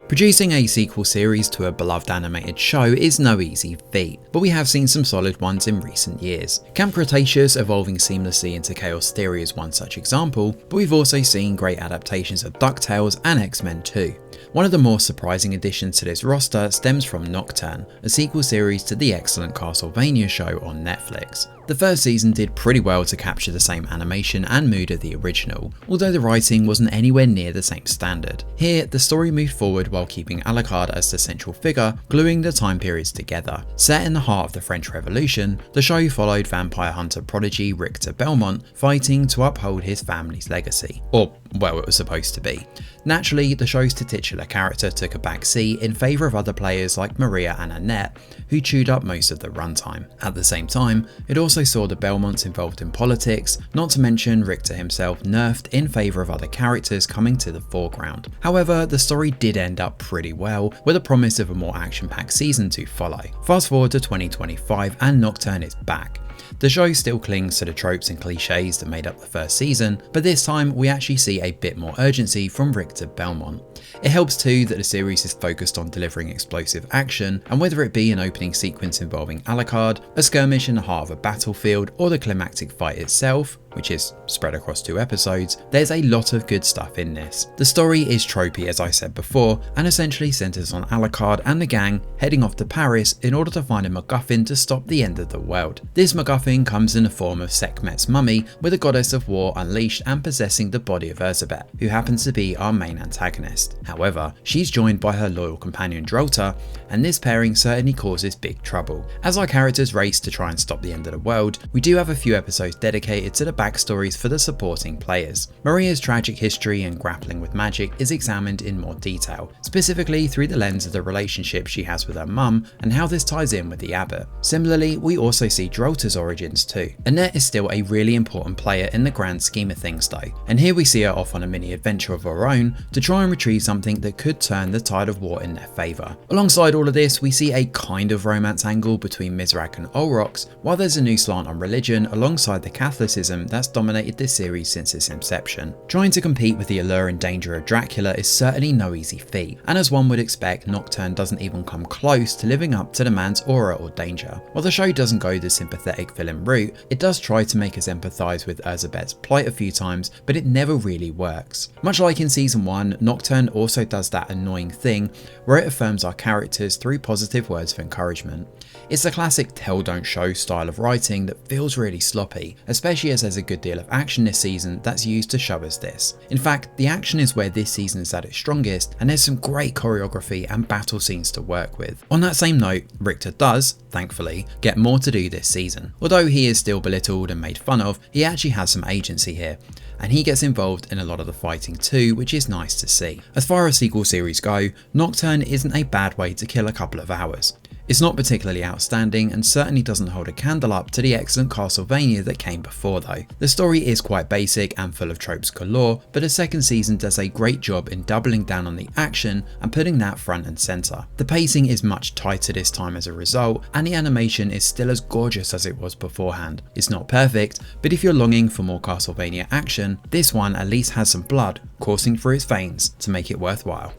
Producing a sequel series to a beloved animated show is no easy feat, but we have seen some solid ones in recent years. Camp Cretaceous evolving seamlessly into Chaos Theory is one such example, but we've also seen great adaptations of DuckTales and X-Men 2. One of the more surprising additions to this roster stems from Nocturne, a sequel series to the excellent Castlevania show on Netflix. The first season did pretty well to capture the same animation and mood of the original, although the writing wasn't anywhere near the same standard. Here, the story moved forward while keeping Alucard as the central figure, gluing the time periods together. Set in the heart of the French Revolution, the show followed vampire hunter prodigy Richter Belmont fighting to uphold his family's legacy. Or, well, it was supposed to be. Naturally, the show's titular character took a back seat in favour of other players like Maria and Annette, who chewed up most of the runtime. At the same time, it also saw the Belmonts involved in politics, not to mention Richter himself nerfed in favour of other characters coming to the foreground. However, the story did end up pretty well, with a promise of a more action-packed season to follow. Fast forward to 2025 and Nocturne is back. The show still clings to the tropes and cliches that made up the first season, but this time we actually see a bit more urgency from Richter Belmont. It helps too that the series is focused on delivering explosive action, and whether it be an opening sequence involving Alucard, a skirmish in the heart of a battlefield, or the climactic fight itself, which is spread across 2 episodes, there's a lot of good stuff in this. The story is tropey as I said before, and essentially centres on Alucard and the gang heading off to Paris in order to find a MacGuffin to stop the end of the world. This MacGuffin comes in the form of Sekhmet's mummy, with a goddess of war unleashed and possessing the body of Elizabeth, who happens to be our main antagonist. However, she's joined by her loyal companion Drolta, and this pairing certainly causes big trouble. As our characters race to try and stop the end of the world, we do have a few episodes dedicated to the backstories for the supporting players. Maria's tragic history and grappling with magic is examined in more detail, specifically through the lens of the relationship she has with her mum and how this ties in with the abbot. Similarly, we also see Drolta's origins too. Annette is still a really important player in the grand scheme of things though, and here we see her off on a mini adventure of her own to try and retrieve something that could turn the tide of war in their favour. Alongside all of this, we see a kind of romance angle between Mizrak and Olrox, while there's a new slant on religion alongside the Catholicism that's dominated this series since its inception. Trying to compete with the allure and danger of Dracula is certainly no easy feat, and as one would expect, Nocturne doesn't even come close to living up to the man's aura or danger. While the show doesn't go the sympathetic villain route, it does try to make us empathise with Elizabeth's plight a few times, but it never really works. Much like in season 1, Nocturne also does that annoying thing where it affirms our characters through positive words of encouragement. It's the classic tell don't show style of writing that feels really sloppy, especially as there's a good deal of action this season that's used to show us this. In fact, the action is where this season is at its strongest, and there's some great choreography and battle scenes to work with. On that same note, Richter does, thankfully, get more to do this season. Although he is still belittled and made fun of, he actually has some agency here, and he gets involved in a lot of the fighting too, which is nice to see. As far as sequel series go, Nocturne isn't a bad way to kill a couple of hours. It's not particularly outstanding and certainly doesn't hold a candle up to the excellent Castlevania that came before though. The story is quite basic and full of tropes galore, but the second season does a great job in doubling down on the action and putting that front and centre. The pacing is much tighter this time as a result, and the animation is still as gorgeous as it was beforehand. It's not perfect, but if you're longing for more Castlevania action, this one at least has some blood coursing through its veins to make it worthwhile.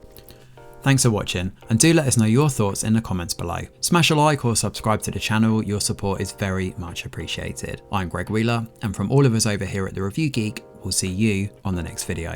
Thanks for watching, and do let us know your thoughts in the comments below. Smash a like or subscribe to the channel, your support is very much appreciated. I'm Greg Wheeler, and from all of us over here at The Review Geek, we'll see you on the next video.